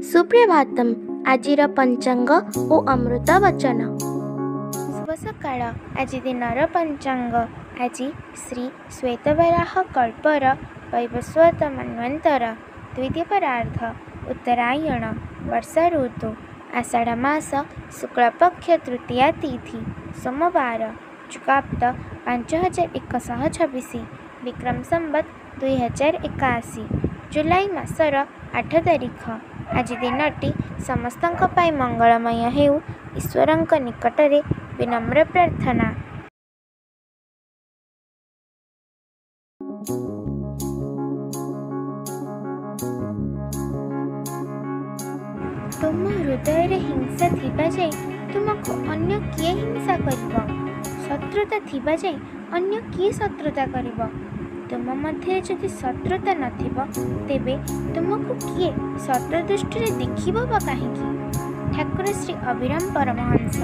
सुप्रभातम आजिर पंचांग ओ अमृत वचन। शुभ सकाळ। आज दिनर पंचांग। आज श्री श्वेतवराह कल्पर वैवस्वत मन्वंतर द्वितीयपरार्ध उत्तरायण वर्षा ऋतु आषाढ़ मास शुक्लपक्ष तृतीया तिथि सोमवार चुकाप्त 5126 विक्रम संबत 2081 जुलाई मासर 8 तारिख। आज दिनटी समस्तंक पाई मंगलमय हेउ ईश्वरंक निकटरे विनम्र प्रार्थना। तुम हृदय रे हिंसा थिबा जाय तुमको अन्य किए हिंसा करिबो? शत्रुता थिबा जाय अन्य किए शत्रुता करिबो? तुम मध्य जदि शत्रुता नथिबो तेबे तुमको किए शत्रु दृष्टि देखिबो बा काहेकि? ठाकुर श्री अभिराम परमहंस।